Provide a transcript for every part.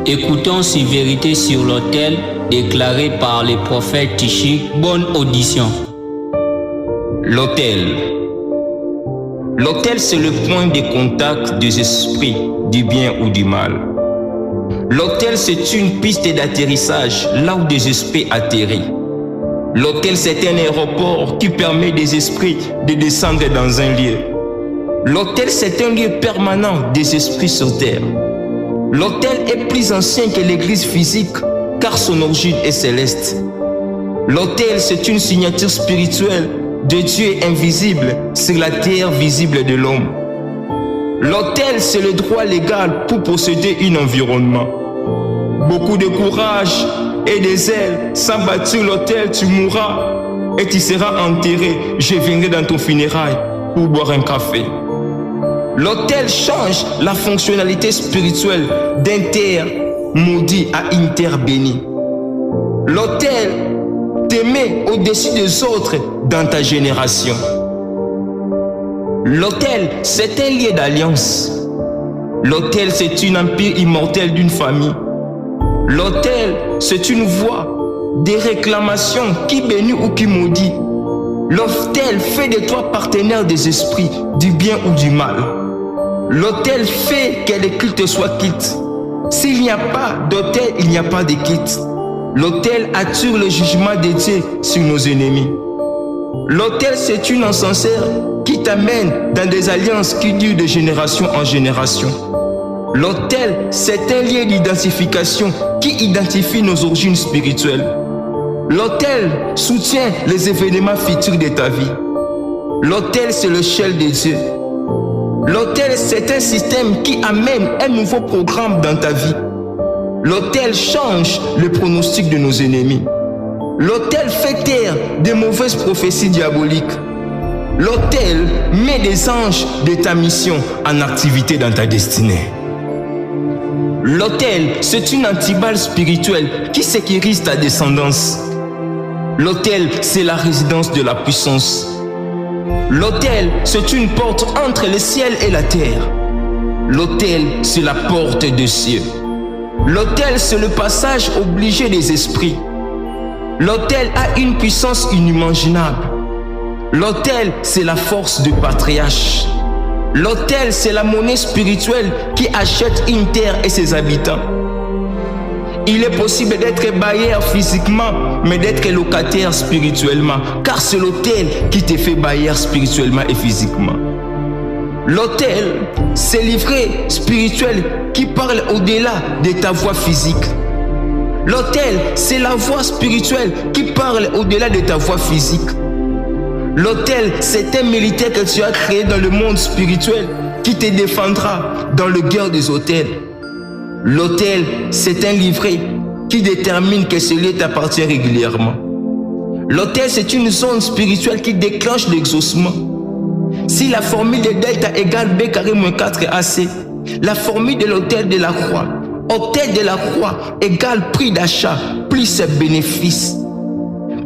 Écoutons ces vérités sur l'autel déclarées par les prophètes Tichik. Bonne audition. L'autel. L'autel, c'est le point de contact des esprits, du bien ou du mal. L'autel, c'est une piste d'atterrissage, là où des esprits atterrissent. L'autel, c'est un aéroport qui permet des esprits de descendre dans un lieu. L'autel, c'est un lieu permanent des esprits sur terre. L'autel est plus ancien que l'église physique, car son origine est céleste. L'autel, c'est une signature spirituelle de Dieu invisible sur la terre visible de l'homme. L'autel, c'est le droit légal pour posséder un environnement. Beaucoup de courage et des ailes, sans bâtir l'autel, tu mourras et tu seras enterré. Je viendrai dans ton funérail pour boire un café. L'autel change la fonctionnalité spirituelle d'un terre maudit à une terre bénie. L'autel te met au-dessus des autres dans ta génération. L'autel, c'est un lieu d'alliance. L'autel, c'est un empire immortel d'une famille. L'autel, c'est une voie des réclamations qui bénit ou qui maudit. L'autel fait de toi partenaire des esprits, du bien ou du mal. L'autel fait que les cultes soient quittes. S'il n'y a pas d'autel, il n'y a pas de quitte. L'autel attire le jugement de Dieu sur nos ennemis. L'autel, c'est une encenseur qui t'amène dans des alliances qui durent de génération en génération. L'autel, c'est un lieu d'identification qui identifie nos origines spirituelles. L'autel soutient les événements futurs de ta vie. L'autel, c'est le ciel de Dieu. L'autel, c'est un système qui amène un nouveau programme dans ta vie. L'autel change le pronostic de nos ennemis. L'autel fait taire des mauvaises prophéties diaboliques. L'autel met des anges de ta mission en activité dans ta destinée. L'autel, c'est une antiballe spirituelle qui sécurise ta descendance. L'autel, c'est la résidence de la puissance. L'autel, c'est une porte entre le ciel et la terre. L'autel, c'est la porte des cieux. L'autel, c'est le passage obligé des esprits. L'autel a une puissance inimaginable. L'autel, c'est la force du patriarche. L'autel, c'est la monnaie spirituelle qui achète une terre et ses habitants. Il est possible d'être bailleur physiquement, mais d'être locataire spirituellement, car c'est l'autel qui te fait bailleur spirituellement et physiquement. L'autel, c'est l'ivraie spirituel qui parle au-delà de ta voix physique. L'autel, c'est la voix spirituelle qui parle au-delà de ta voix physique. L'autel, c'est un militaire que tu as créé dans le monde spirituel qui te défendra dans le guerre des autels. L'autel, c'est un livret qui détermine que ce lieu t'appartient régulièrement. L'autel, c'est une zone spirituelle qui déclenche l'exaucement. Si la formule de delta égale B carré moins 4AC, la formule de l'autel de la croix, autel de la croix égale prix d'achat plus ses bénéfices.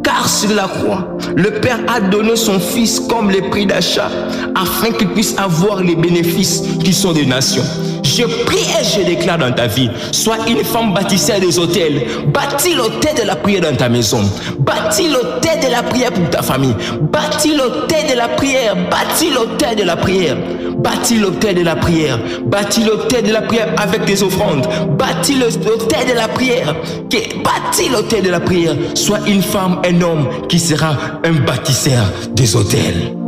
Car sur la croix, le Père a donné son Fils comme le prix d'achat afin qu'il puisse avoir les bénéfices qui sont des nations. Je prie et je déclare dans ta vie, sois une femme bâtisseur des autels. Bâtis l'autel de la prière dans ta maison. Bâtis l'autel de la prière pour ta famille. Bâtis l'autel de la prière. Bâtis l'autel de la prière. Bâtis l'autel de la prière. Bâtis l'autel de la prière avec des offrandes. Bâtis l'autel de la prière. Bâtis l'autel de la prière. Sois une femme, un homme qui sera un bâtisseur des autels.